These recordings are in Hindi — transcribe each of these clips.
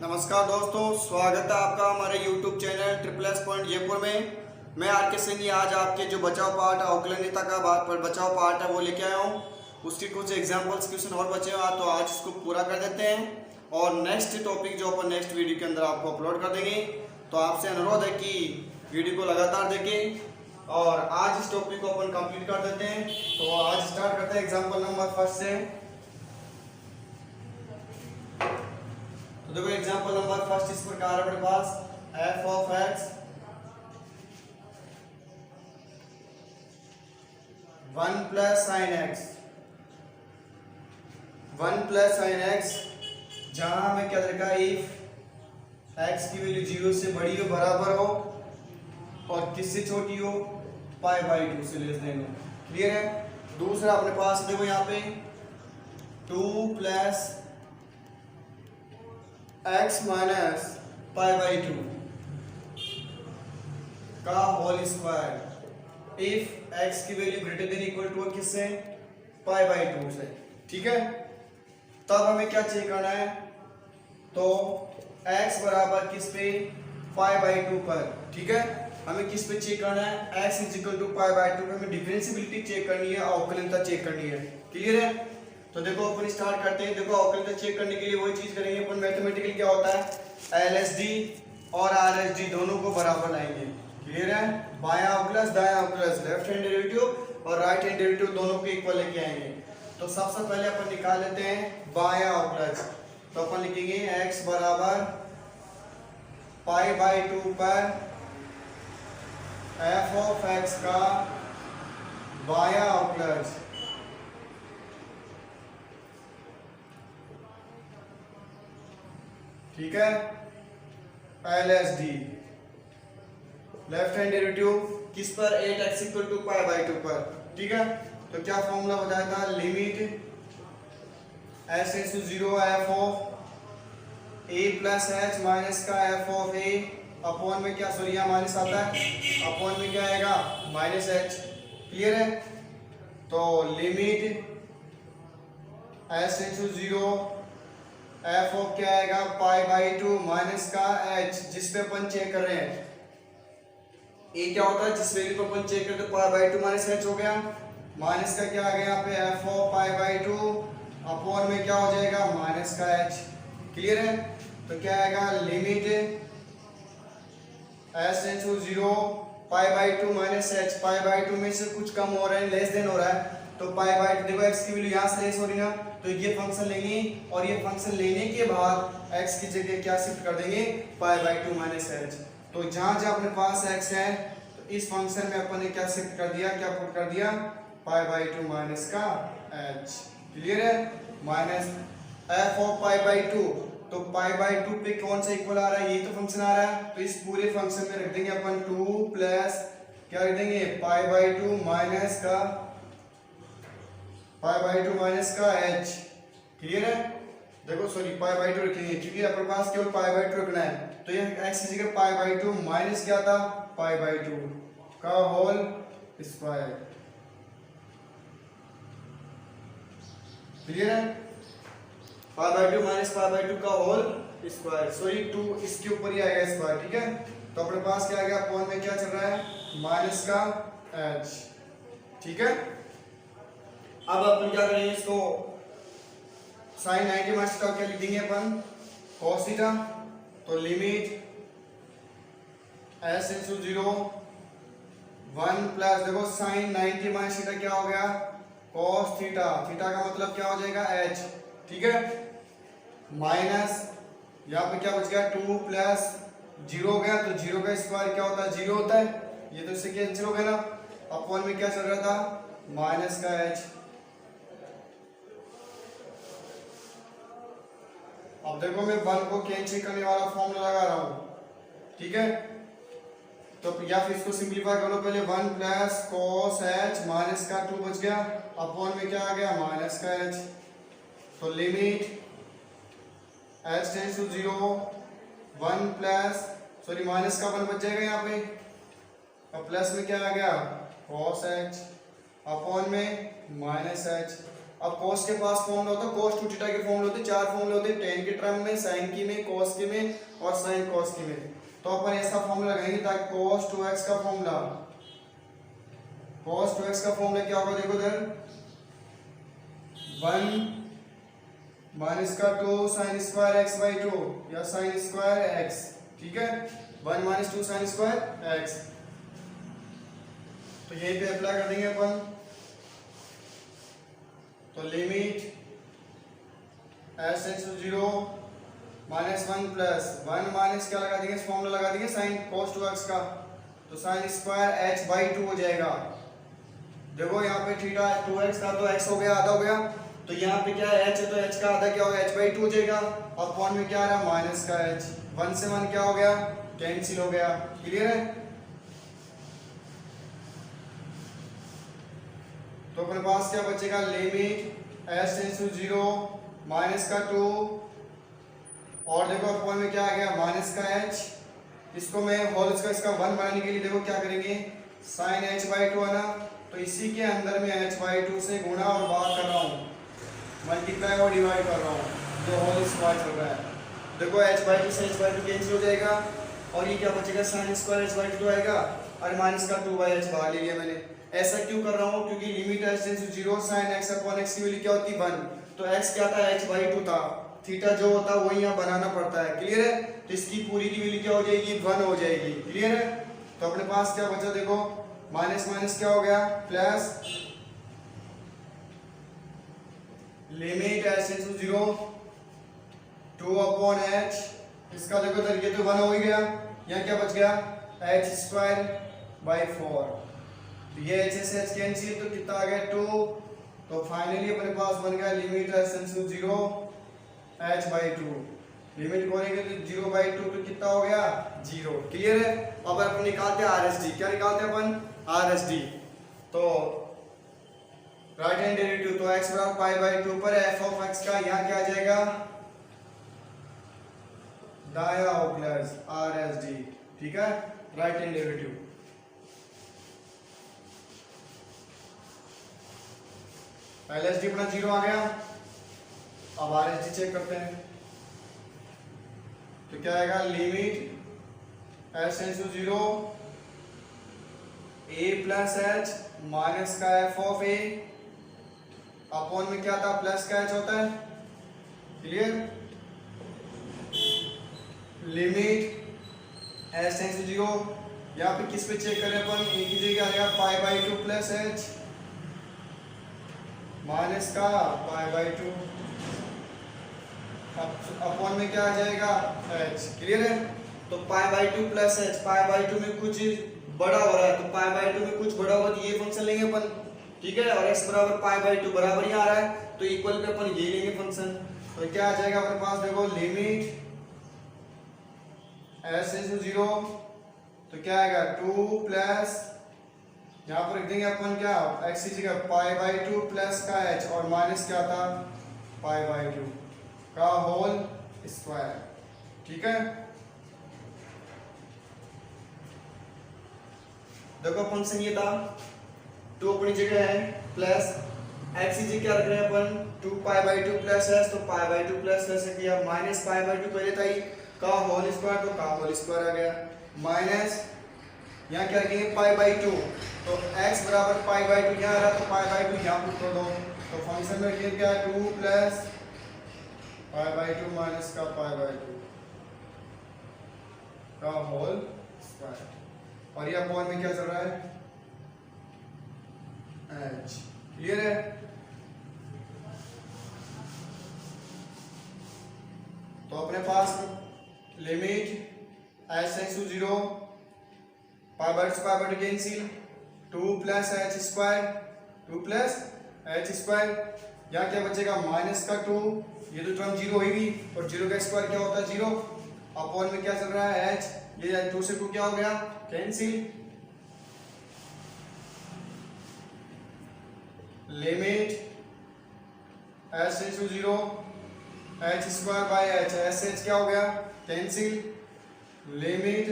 नमस्कार दोस्तों, स्वागत है आपका हमारे YouTube channel triple S point Jaipur में। मैं आर के सैनी आज आपके जो बचाव पार्ट अवकलनीयता का बात पर बचाव पार्ट है वो लेके आया हूँ। उसके कुछ एग्जाम्पल्स क्वेश्चन और बचे हुए तो आज इसको पूरा कर देते हैं और नेक्स्ट टॉपिक जो अपन नेक्स्ट वीडियो के अंदर आपको अपलोड कर देंगे। तो आपसे अनुरोध है कि वीडियो को लगातार देखें और आज इस टॉपिक को अपन कंप्लीट कर देते हैं। तो आज स्टार्ट करते हैं एग्जाम्पल नंबर फर्स्ट से। तो देखो एग्जांपल नंबर फर्स्ट इस प्रकार है अपने पास f of x 1 plus sign x 1 plus sign x, जहां हमें क्या देखा इफ x की वैल्यू 0 से बड़ी हो बराबर हो और किससे छोटी हो पाई बाई 2 से लेस देन हो। क्लियर है। दूसरा अपने पास देखो यहाँ पे 2 plus x minus pi by 2 का होल स्क्वायर इफ x की value greater than equal to किससे पाई बाई 2 से। ठीक है। तब हमें क्या चेक करना है, तो x बराबर किस पे पाई बाई 2 पर। ठीक है। हमें किस पे चेक करना है, x is equal to pi by 2 पे हमें डिफरेंशिएबिलिटी चेक करनी है, अवकलनीयता चेक करनी है। क्लियर है। तो देखो अपन स्टार्ट करते हैं। देखो अवकलनीयता चेक करने के लिए वही चीज करेंगे अपन। मैथमेटिकल क्या होता है, एलएसडी और आरएसडी दोनों को बराबर लाएंगे। क्लियर है। बायां अवकलज दायां अवकलज, लेफ्ट हैंड डेरिवेटिव और राइट हैंड डेरिवेटिव दोनों को इक्वल लेके आएंगे। तो सबसे पहले अपन निकाल लेते हैं बायां अवकलज। तो अपन लिखेंगे x बराबर पाई बाई 2 पर f ऑफ x का बायां अवकलज ठीक है LSD, लेफ्ट हैंड डेरिवेटिव किस पर 8x equal to pi by 2 पर। ठीक है। तो क्या फॉर्मूला बताया था, limit s tends to 0 f of a plus h minus का f ऑफ a अपॉन में क्या सॉरी यहाँ माइनस आता है, अपॉन में क्या आएगा माइनस h। क्लियर है। तो limit s tends to 0 f of क्या आएगा पाई बाई 2 माइनस का h, जिस पे अपन चेक कर रहे हैं a क्या होता है, जिस वैल्यू को अपन चेक करते हैं पाई बाई 2 माइनस h हो गया। माइनस का क्या आ गया यहाँ पे f of pi by 2 upon में क्या हो जाएगा माइनस का h। क्लियर है। तो क्या आएगा limit s tends to 0 pi by 2 minus h, pi by 2 में से कुछ कम हो रहा है लेस देन हो रहा है। तो पाई बाई देखो x की वैल्यू यहाँ से लेस हो रही ना, तो ये फंक्शन लेंगे और ये फंक्शन लेने के बाद x की जगह क्या शिफ्ट कर देंगे पाई बाई 2 माइनस h। तो जहां जहां अपने पास x है तो इस फंक्शन में अपन ने क्या शिफ्ट कर दिया, क्या पुट कर दिया पाई बाई 2 माइनस का h। क्लियर है। Minus f of pi by 2, तो पाई बाई 2 पे कौन सा इक्वल आ रहा है, ये तो फंक्शन आ रहा है। तो इस पूरे फंक्शन में रख देंगे अपन 2 प्लस क्या रख देंगे पाई बाई 2 माइनस का पाई बाई 2 माइनस का h। क्लियर है। देखो सॉरी पाई बाई 2 रखेंगे क्योंकि अपने पास केवल पाई बाई 2 रखना है। तो ये x की जगह पाई बाई 2 माइनस क्या था पाई बाई 2 का होल स्क्वायर। क्लियर है। Pi by 2 minus pi by 2 का होल स्क्वायर, सॉरी 2 इसके ऊपर ही आएगा स्क्वायर। ठीक है। तो अपने पास क्या आ गया, अपॉन में क्या चल रहा है माइनस का h। ठीक है। अब अपन क्या करेंगे, इसको साइन 90 माइनस का क्या लिख देंगे अपन cos थीटा। तो limit s tends to 0 1 plus देखो साइन 90 माइनस थीटा क्या हो गया cos थीटा, थीटा का मतलब क्या हो जाएगा h। ठीक है। माइनस यहाँ पे क्या बच गया 2 प्लस 0 हो गया, तो 0 का स्क्वायर क्या होता है 0 होता है, ये तो इससे कैंसिल हो गया ना। अपॉन में क्या चल रहा था माइनस का h। अब देखो मैं 1 को कैंसिल करने वाला फॉर्मूला लगा रहा हूं। ठीक है। तो या फिर इसको सिंपलीफाई करो पहले 1 प्लस cos h माइनस का 2 बच गया, अपॉन में क्या आ गया माइनस का h। तो limit h tends to 0 1 plus sorry minus का 1 बच जाएगा यहाँ पे, अब प्लस में क्या आ गया cos h अपॉन में माइनस h। अब cos के पास फॉर्मूला होता है, cos 2 थीटा के फॉर्मूले होते, चार फॉर्मूले होते, tan के टर्म में, sin की में, cos के में और sin cos के में। तो अपन ऐसा फॉर्मूला लगाएंगे ताकि cos 2x का फॉर्मूला क्या होगा, देखो इधर 1 माइनस का 2 sin स्क्वायर x बाई 2 या sin स्क्वायर x, ठीक है, 1 माइनस 2 sin स्क्वायर x। तो यहीं पे अप्लाई कर देंगे अपन। तो limit s tends to 0 minus 1 plus 1 minus क्या लगा देंगे, फॉर्मूला लगा देंगे sin cos 2x का, तो sin स्क्वायर h बाई 2 हो जाएगा। देखो यहाँ पे थीटा 2x था तो x हो गया, आधा हो गया, तो यहाँ पे क्या है h है तो h का आधा क्या होगा, h बाई 2 हो जाएगा। और पॉइंट में क्या आ रहा है, माइनस का h, 1 से 1 क्या हो गया, कैंसिल हो गया। क्लियर है? तो अपने पास क्या बचेगा, limit s tends to 0 minus का 2 और देखो पॉइंट में क्या आ गया, माइनस का h। इसको मैं होल इसका 1 बनाने के लिए देखो क्या करेंगे, sin h बाई 2 है ना, तो इसी के अंदर में h बाई 2 से गुणा और भाग कर रहा हूँ, मल्टीप्लाई और डिवाइड कर रहा हूँ, जो होल स्क्वायर चल रहा है। देखो h बाई 2 से h बाई 2 कैंसिल हो जाएगा और ये क्या बचेगा, sin स्क्वायर h बाई 2 आएगा और माइनस का 2 बाई h बाहर ले लिया मैंने। ऐसा क्यों कर रहा हूँ, क्योंकि limit h tends to 0 sin x upon x की वैल्यू क्या होती है 1, तो x क्या था, h बाई 2 था, थीटा जो होता है वही यहाँ बनाना पड़ता है। क्लियर है? तो इसकी पूरी की वैल्यू क्या हो जाएगी, 1 हो जाएगी। क्लियर है? तो अपने पास क्या बचा, देखो माइनस माइनस क्या हो गया, plus limit h tends to 0 2 upon h, इसका देखो इधर ये तो 1 हो ही गया, यहाँ क्या बच गया, h स्क्वायर बाई 4, तो ये h से h कैंसिल, तो कितना आ गया 2। तो फाइनली अपने पास बन गया limit h tends to 0 h by 2, limit करेंगे तो 0 बाई 2 तो कितना हो गया, 0। क्लियर है? अब अपन निकालते हैं RSD, क्या निकालते हैं अपन, RSD। तो राइट हैंड डेरिवेटिव, तो x बराबर पाई बाई 2 पर f ऑफ x का यहाँ क्या आ जाएगा, दाया प्लस RSD, ठीक है, राइट हैंड डेरिवेटिव। LSD अपना 0 आ गया, अब RSD चेक करते हैं, तो क्या आएगा, limit h tends to 0 a plus h minus का f ऑफ a अपॉन में क्या था, प्लस का h होता है। Clear? Limit h tends to 0, यहाँ पे किस पे चेक करें अपन, a की जगह आ गया पाई बाई 2 प्लस h माइनस का पाई बाई 2 अपॉन में क्या आ जाएगा, h। क्लियर है? तो पाई by 2 plus h, pi by 2 में कुछ बड़ा हो रहा है, तो पाई बाई 2 में कुछ बड़ा होगा तो ये फंक्शन लेंगे अपन, ठीक है, और x बराबर पाई बाई 2 बराबर ही आ रहा है तो इक्वल पे अपन ये लेंगे फंक्शन। तो क्या आ जाएगा अपने पास, देखो लिमिट h टेंड्स टू 0, तो क्या आएगा 2 प्लस, यहाँ पर रख देंगे अपन क्या, x की जगह पाई बाई 2 प्लस का h और माइनस क्या था, पाई बाई 2 का होल स्क्वायर, ठीक है। देखो फंक्शन ये था, 2 अपनी जगह है, प्लस x की जगह क्या रख रहे हैं अपन, 2 पाई बाई 2 प्लस h, तो पाई बाई 2 प्लस कैसे किया, माइनस पाई बाई 2 पहले था ही, का होल स्क्वायर, तो का होल स्क्वायर आ गया, माइनस यहाँ क्या रखेंगे पाई बाई 2, तो x बराबर पाई बाई 2 यहाँ आ रहा, तो पाई बाई 2 यहाँ पुट कर दो, तो फंक्शन में रखिए क्या, 2 प्लस पाई बाई 2 माइनस का पाई बाई 2 का होल स्क्वायर, और ये अपॉन में क्या चल रहा है, h। क्लियर है? तो अपने पास limit h tends to 0 pi by 2 cancel, 2 plus h square, 2 plus h square, यहाँ क्या बचेगा, माइनस का 2, ये तो टर्म 0 होगी और 0 का स्क्वायर क्या होता है 0, अपॉन में क्या चल रहा है h, ये 2 से 2 क्या हो गया, cancel, limit h tends to 0 h square by h, h क्या हो गया, cancel, limit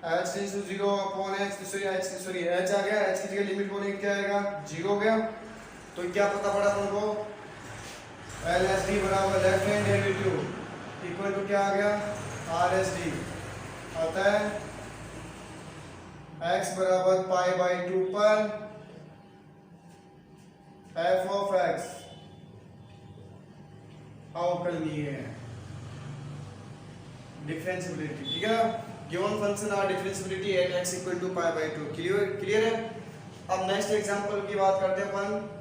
h tends to 0 upon h, sorry h आ गया, h की जगह लिमिट बोलेंगे क्या आएगा, 0 हो गया। तो क्या पता पड़ा अपन को, एल एस डी बराबर left hand derivative equal to क्या आ गया, आर एस डी आता है x बराबर पाई बाई 2 पर f ऑफ x अवकलनीय है, डिफरेंशिएबिलिटी। ठीक है, given function are differentiability at x equal to pi by 2। Clear है। अब नेक्स्ट एग्जांपल की बात करते हैं अपन।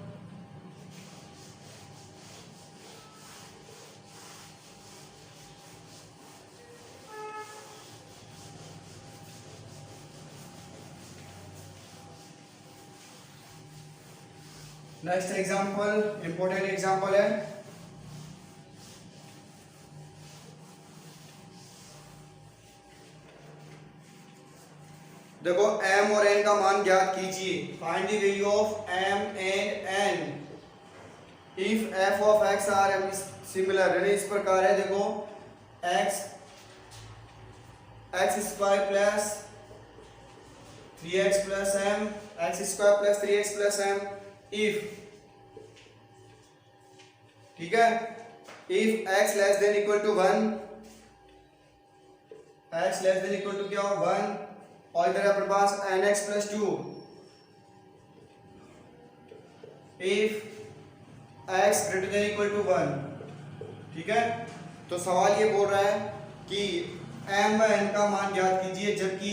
नेक्स्ट एग्जांपल इंपॉर्टेंट एग्जांपल है, देखो m और n का मान ज्ञात कीजिए। Find the value of m and n if f of x are m similar. यानी इस प्रकार है, देखो x square plus 3x plus m x square plus 3x plus m if, ठीक है, if x less than equal to 1, x less than equal to क्या हो 1, और इधर अपने पास nx plus 2 if x greater than equal to 1। ठीक है, तो सवाल ये बोल रहा है कि m व n का मान ज्ञात कीजिए जबकि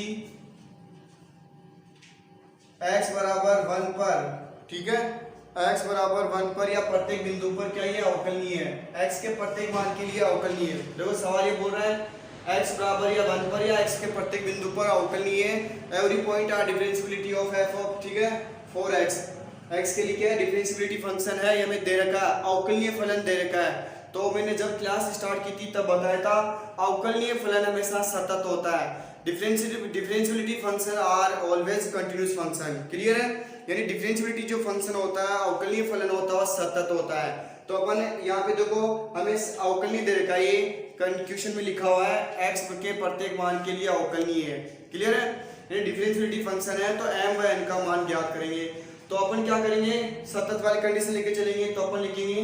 x बराबर 1 पर, ठीक है, x बराबर 1 पर या प्रत्येक बिंदु पर क्या ये अवकलनीय है, x के प्रत्येक मान के लिए अवकलनीय है। देखो सवाल ये बोल रहा है x बराबर या 1 पर या x के प्रत्येक बिंदु पर अवकलनीय है। Every point are differentiability of f of, ठीक है, 4x। x के लिए क्या है, डिफरेंशिएबिलिटी फंक्शन है, ये हमें दे रखा है, अवकलनीय फलन दे रखा है। तो मैंने जब क्लास स्टार्ट की थी तब बताया था अवकलनीय फलन हमेशा सतत होता है। Differentiability function are always continuous function. Clear है, यानी डिफरेंशिएबिलिटी जो फंक्शन होता है, अवकलनीय फलन होता है, सतत होता है। तो अपन यहाँ पे देखो हमें अवकलनीय दे रखा है, ये क्वेश्चन में लिखा हुआ है x के प्रत्येक मान के लिए अवकलनीय है। क्लियर है, ये डिफरेंशिएबिलिटी फंक्शन है, तो m व n का मान ज्ञात करेंगे। तो अपन क्या करेंगे, सतत वाली कंडीशन लेके चलेंगे। तो अपन लिखेंगे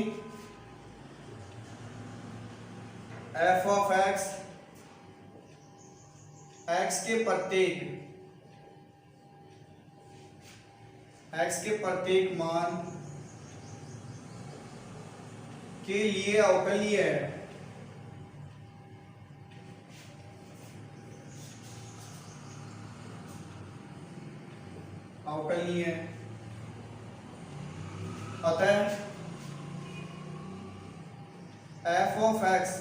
f ऑफ x, x के प्रत्येक मान के लिए अवकलनीय है। अवकलनीय है, अतः f ऑफ x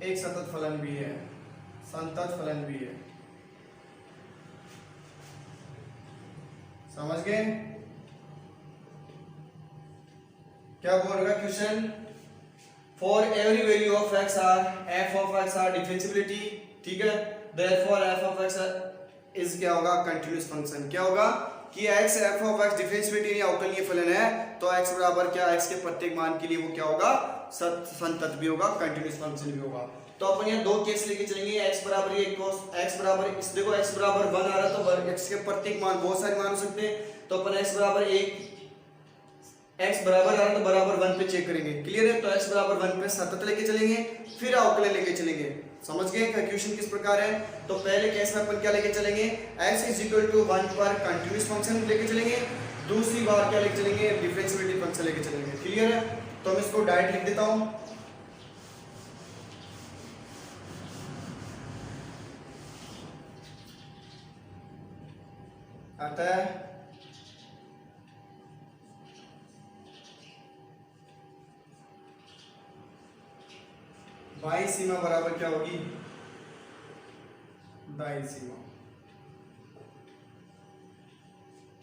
एक सतत फलन भी है, संतत फलन भी है। समझ गए क्या बोल रहा है question, for every value of x are f of x are differentiability. ठीक है, therefore f of x is क्या होगा, कंटीन्यूअस फंक्शन। क्या होगा कि x f of x differentiability यानी अवकलनीय फलन है, तो x बराबर क्या, x के प्रत्येक मान के लिए वो क्या होगा, संतत भी होगा, कंटीन्यूअस फंक्शन भी होगा। तो अपन यहाँ दो केस लेके चलेंगे, x बराबर ये x बराबर इस, देखो x बराबर 1 आ रहा है तो x के प्रत्येक मान बहुत सारे मान हो सकते हैं। तो अपन x बराबर 1, x बराबर आ रहा है तो बराबर 1 पे चेक करेंगे। क्लियर है, तो x बराबर 1 पे सतत लेके चलेंगे, फिर अवकलन लेके चलेंगे। समझ गए क्वेश्चन किस प्रकार है। तो पहले केस में अपन क्या लेके चलेंगे, x इज इक्वल टू 1 पर कंटीन्यूअस फंक्शन लेके चलेंगे, दूसरी बार क्या लेके चलेंगे, डिफरेंशिएबिलिटी फंक्शन लेके चलेंगे। क्लियर है, तो मैं इसको डायरेक्ट लिख देता हूं। अतः बाई सीमा बराबर क्या होगी, दाई सीमा।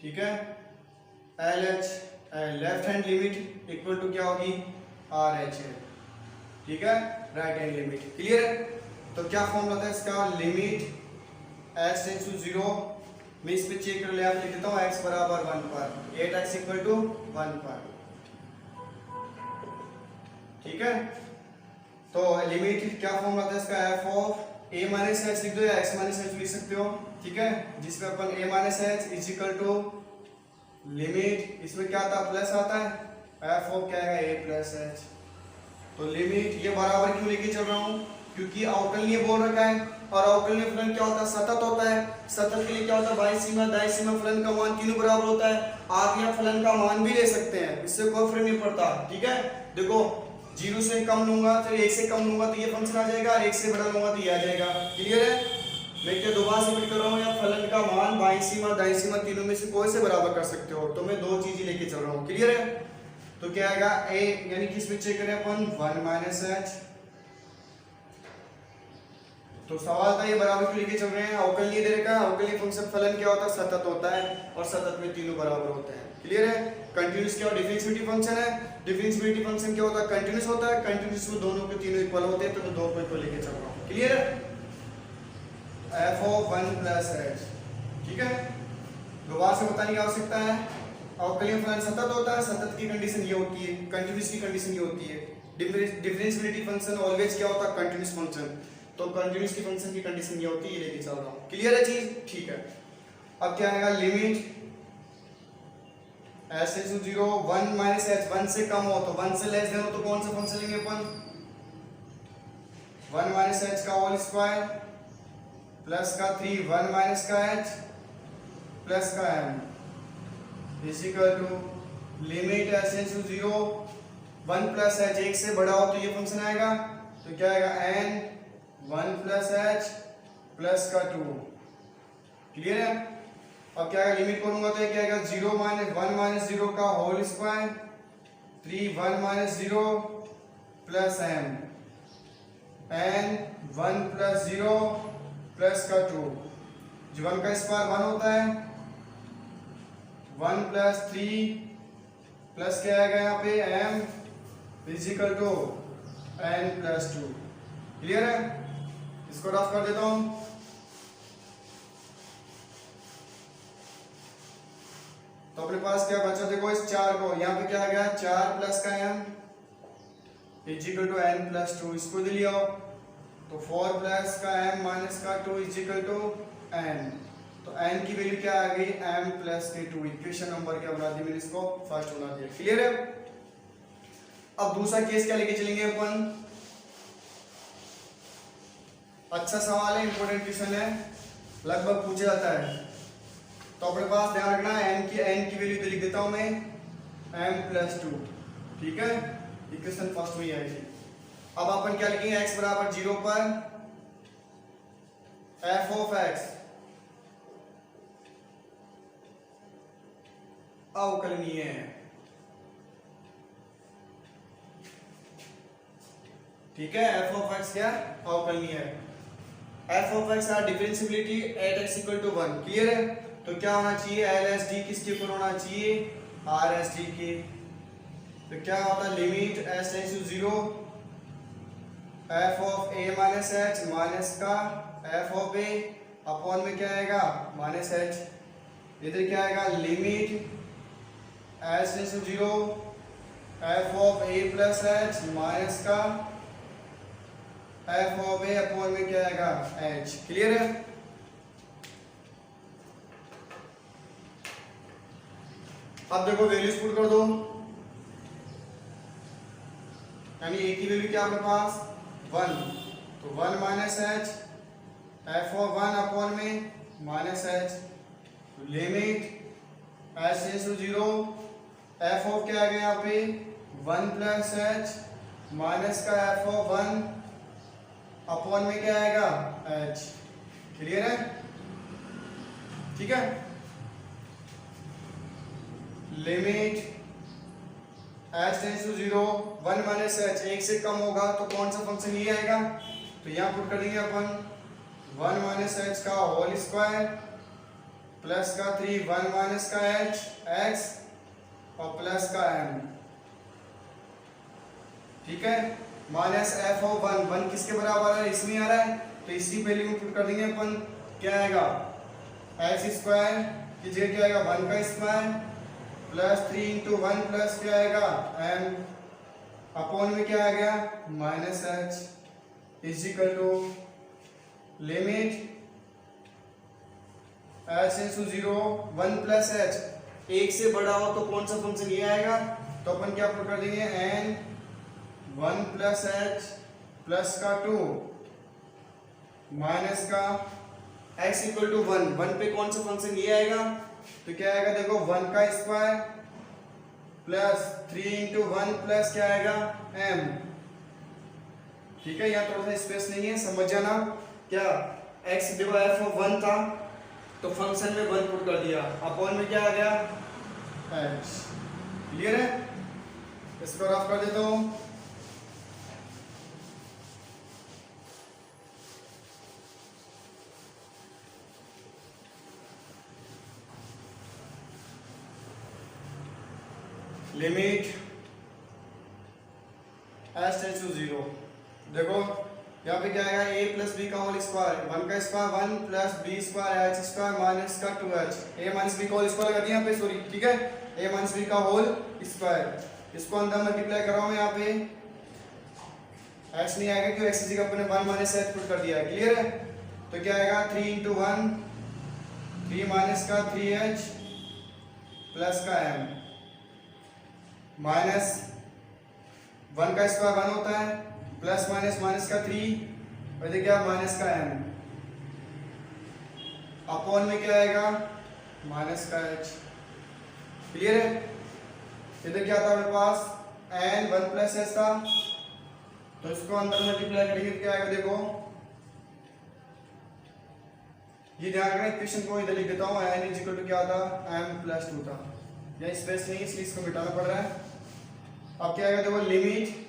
ठीक है, L H left hand limit equal to क्या होगी, आर एच है। ठीक है, राइट हैंड लिमिट। क्लियर है, तो क्या फॉर्मूला था इसका, लिमिट x टेंड्स टू 0, मैं इस पे चेक कर ले आप लिख देता हूँ, x बराबर 1 पर 8x इक्वल टू 1 पर। ठीक है, तो लिमिट क्या फॉर्मूला था इसका, f of a minus H लिख दो या x माइनस एच लिख सकते हो। ठीक है, जिसमें अपन a minus h is equal to limit इसमें क्या आता है, प्लस आता है, एफ ऑफ क्या है ए प्लस एच। तो लिमिट ये बराबर क्यों लेके चल रहा हूँ, क्योंकि अवकलनीय बोल रखा है, और अवकलनीय फलन क्या होता है, सतत होता है। सतत के लिए क्या होता है, बाईं सीमा दाईं सीमा फलन का मान तीनों बराबर होता है। आप यहाँ फलन का मान भी ले सकते हैं, इससे कोई फर्क नहीं पड़ता। ठीक है, देखो 0 से कम लूंगा तो 1 से कम लूंगा तो ये फंक्शन आ जाएगा, और 1 से बड़ा लूंगा तो ये आ जाएगा। क्लियर है, मैं क्या दोबारा सबमिट कर रहा हूँ, या फलन का मान बाईं सीमा दाईं सीमा तीनों में से कोई से बराबर कर सकते हो, तो मैं दो चीजें लेके चल रहा हूँ। क्लियर है, तो क्या आएगा a, यानी कि इसमें चेक करें अपन 1 माइनस एच। तो सवाल था ये बराबर क्यों लेके चल रहे हैं, अवकलनीय दे रखा है, अवकलनीय फंक्शन फलन क्या होता है, सतत होता है, और सतत में तीनों बराबर होते हैं। क्लियर है, कंटीन्यूअस क्या डिफरेंशिएबिलिटी फंक्शन है, डिफरेंशिएबिलिटी फंक्शन क्या होता है, कंटीन्यूअस होता है, कंटीन्यूअस में दोनों के तीनों इक्वल होते हैं, तो मैं दो को लेके चल रहा हूँ। क्लियर है, f of 1 plus h। ठीक है, दोबारा से बताने की आवश्यकता है, अवकलनीय फलन सतत होता है, सतत की कंडीशन ये होती है, कंटीन्यूअस की कंडीशन ये होती है। डिफरेंशिएबिलिटी फंक्शन ऑलवेज क्या होता है, कंटीन्यूअस फंक्शन, तो कंटीन्यूअस की फंक्शन की कंडीशन ये होती है, ये लेके चल रहा हूं। क्लियर है चीज, ठीक है। अब क्या आएगा, लिमिट s → 0 1 माइनस h, 1 से कम हो तो 1 से लेस देन हो तो कौन सा फंक्शन लेंगे अपन, 1 माइनस h का होल स्क्वायर प्लस का 3 1 माइनस का h प्लस का m is equal to limit s → 0 1 plus h, 1 से बड़ा हो तो ये फंक्शन आएगा, तो क्या आएगा n 1 प्लस h प्लस का 2। क्लियर है, अब क्या आएगा, लिमिट करूंगा तो क्या आएगा, 0 माइनस 1 माइनस 0 का whole square 3 1 minus 0 plus m n 1 plus 0 plus का 2, जो 1 का स्क्वायर 1 होता है, 1 प्लस 3 प्लस क्या आएगा यहाँ पे m is equal to n plus 2। Clear है, इसको रफ कर देता हूं, तो अपने पास क्या बचा, देखो इस 4 को यहाँ पे क्या आ गया, 4 प्लस का m is equal to n plus 2, इसको दे लिया, तो 4 प्लस का m माइनस का 2 इज इक्वल टू n, तो n की वैल्यू क्या आ गई, m प्लस के 2। इक्वेशन नंबर क्या बना दी मैंने, इसको फर्स्ट बना दिया। क्लियर है, अब दूसरा केस क्या लेके चलेंगे अपन, अच्छा सवाल है, इंपॉर्टेंट क्वेश्चन है, लगभग पूछा जाता है, तो अपने पास ध्यान रखना है, n की वैल्यू लिख देता हूं मैं m प्लस 2। ठीक है, इक्वेशन फर्स्ट में ही आएगी। अब अपन क्या लिखेंगे, x बराबर 0 पर f ऑफ x अवकलनीय है। ठीक है, f ऑफ x क्या अवकलनीय है, f of x are differentiability at x equal to 1। Clear है, तो क्या होना चाहिए, LSD किसके ऊपर होना चाहिए, RSD के। तो क्या होता है, limit s → 0 f of a minus h minus का f ऑफ a अपॉन में क्या आएगा, माइनस h। इधर क्या आएगा, limit s → 0 f of a plus h minus का f ऑफ a अपॉन में क्या आएगा, h। क्लियर है, अब देखो वैल्यूज पुट कर दो, यानी a की वैल्यू क्या आपके पास 1, तो 1 minus h f of 1 upon में minus h, limit s → 0 f of क्या आ गया यहाँ पे 1 प्लस h माइनस का f ऑफ 1 अपॉन में क्या आएगा h। क्लियर है, ठीक है, limit h tends to 0 1 minus h, 1 से कम होगा तो कौन सा फंक्शन ये आएगा, तो यहाँ पुट कर देंगे अपन 1 माइनस h का होल स्क्वायर प्लस का 3 1 माइनस का h x और प्लस का m। ठीक है, माइनस f ऑफ 1 किसके बराबर है, इसमें आ रहा है, तो इसी वैल्यू में पुट कर देंगे अपन, क्या आएगा x स्क्वायर की जगह क्या आएगा 1 का स्क्वायर प्लस 3 इंटू 1 प्लस क्या आएगा m अपॉन में क्या आ गया minus h is equal to limit h → 0 1 plus h एक से बड़ा हो तो कौन सा फंक्शन ये आएगा, तो अपन क्या पुट कर देंगे n 1 प्लस h प्लस का 2 माइनस का x इक्वल टू 1, 1 पे कौन सा फंक्शन ये आएगा, तो क्या आएगा देखो 1 का स्क्वायर प्लस 3 इंटू 1 प्लस क्या आएगा m। ठीक है, यहाँ थोड़ा सा स्पेस नहीं है, समझ जाना। क्या x देखो f of 1 था तो फंक्शन में 1 पुट कर दिया, अपॉन में क्या आ गया h। क्लियर है, इसको रफ कर देता हूं। लिमिट h टेंड्स टू 0, देखो यहाँ पे क्या आएगा a प्लस बी का होल स्क्वायर, 1 का square 1 plus b square h square minus का 2h, a माइनस बी का होल स्क्वायर लगा दिया यहाँ पे, सॉरी ठीक है, a माइनस बी का होल स्क्वायर, इसको अंदर मल्टीप्लाई कर रहा हूँ, यहाँ पे h नहीं आएगा क्योंकि x जगह अपने 1 माइनस h पुट कर दिया है। क्लियर है, तो क्या आएगा 3 इंटू 1 3 माइनस का 3h प्लस का m माइनस 1 का स्क्वायर 1 होता है प्लस माइनस माइनस का 3 और क्या माइनस का m अपॉन में क्या आएगा माइनस का h। क्लियर है, इधर क्या था हमारे पास n 1 प्लस h था, तो इसको अंदर मल्टीप्लाई करेंगे तो क्या आएगा देखो, ये ध्यान रखना इक्वेशन को इधर लिख देता हूँ, n इज इक्वल टू क्या था m प्लस 2 था, यहाँ स्पेस नहीं इसलिए इसको मिटाना पड़ रहा है। अब क्या आएगा देखो limit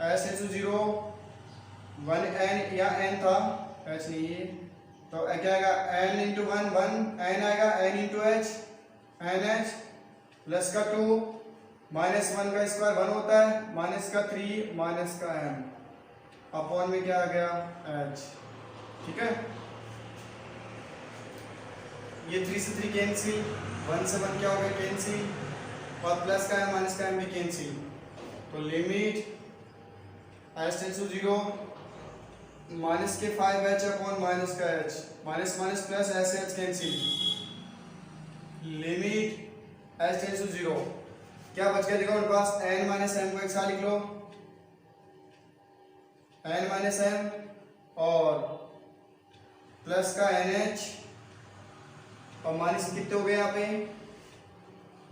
h tends to 0 1 n, या n था h नहीं है, तो क्या आएगा n इंटू 1 1 n आएगा n into h n h plus का 2 माइनस 1 का स्क्वायर 1 होता है माइनस का 3 माइनस का m अपॉन में क्या आ गया h। ठीक है, ये 3 से 3 कैंसिल, 1 से 1 क्या हो गया कैंसिल, और प्लस का m माइनस का m भी कैंसिल, तो limit h tends to 0 minus के 5h अपॉन माइनस का h, माइनस माइनस प्लस ऐसे h cancel, limit h tends to 0 क्या बच गया देखो हमारे पास n माइनस m को एक साथ लिख लो, n माइनस m और प्लस का nh और माइनस कितने हो गए यहाँ पे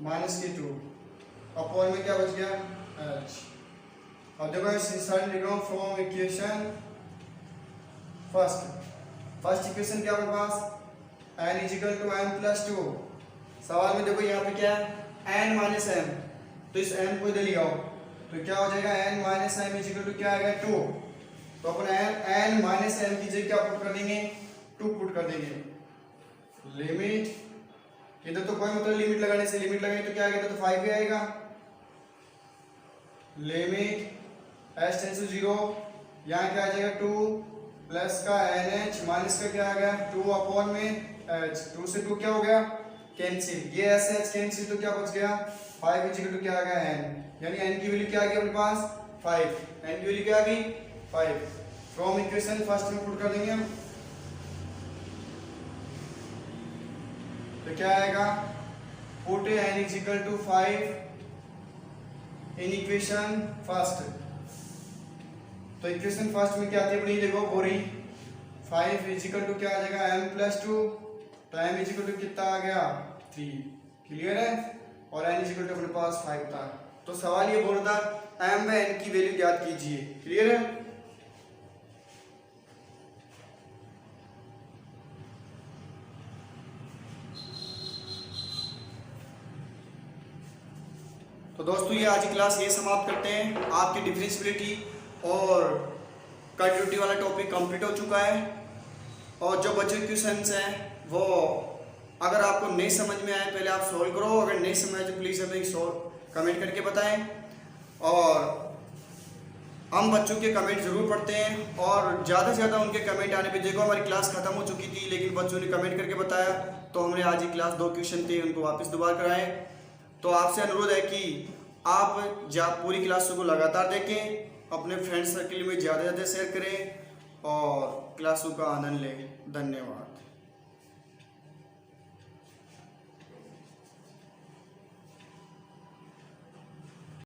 माइनस के 2 अपॉन में क्या बच गया h। अब देखो इस साइड लिख रहा हूँ फ्रॉम इक्वेशन फर्स्ट इक्वेशन क्या हमारे पास n is equal to m plus 2, सवाल में देखो यहाँ पे क्या है n माइनस m, तो इस m को इधर ले आओ तो क्या हो जाएगा n minus m is equal to क्या आएगा 2, तो अपन n माइनस m की जगह क्या पुट कर देंगे 2 पुट कर देंगे। लिमिट इधर तो कोई मतलब लिमिट लगाने से लिमिट लगाएंगे तो क्या आएगा तो 5 ही आएगा, लिमिट h टेंड्स टू 0 यहाँ क्या आ जाएगा 2 प्लस का nh माइनस का क्या आ गया 2 अपॉन में h, 2 से 2 क्या हो गया कैंसिल, ये ऐसे h कैंसिल तो क्या बच गया 5 इज इक्वल टू क्या आ गया n, यानी n की वैल्यू क्या आ गई अपने पास 5, n की वैल्यू क्या आ गई 5, फ्रॉम इक्वेशन फर्स्ट में पुट कर देंगे हम, तो क्या आएगा put n is equal to 5 in equation first, तो इक्वेशन फर्स्ट में क्या आती है अपनी देखो बोरी 5 इज इक्वल टू क्या आ जाएगा m प्लस 2, तो m इज इक्वल टू कितना आ गया 3। क्लियर है, और n इज इक्वल टू अपने पास 5 था, तो सवाल ये बोल रहा था m में n की वैल्यू ज्ञात कीजिए। क्लियर है, तो दोस्तों ये आज की क्लास ये समाप्त करते हैं। आपकी डिफरेंशियबिलिटी और कंटिन्यूटी वाला टॉपिक कंप्लीट हो चुका है, और जो बचे क्वेश्चंस हैं वो अगर आपको नहीं समझ में आए पहले आप सॉल्व करो, अगर नहीं समझ आए तो प्लीज़ हमें कमेंट करके बताएं, और हम बच्चों के कमेंट ज़रूर पढ़ते हैं, और ज़्यादा से ज़्यादा उनके कमेंट आने पे देखो हमारी क्लास ख़त्म हो चुकी थी लेकिन बच्चों ने कमेंट करके बताया तो हमने आज ही क्लास 2 क्वेश्चन थे उनको वापस दोबारा कराए। तो आपसे अनुरोध है कि आप पूरी क्लासों को लगातार देखें, अपने फ्रेंड सर्किल में ज़्यादा से ज़्यादा शेयर करें और क्लासों का आनंद लें। धन्यवाद।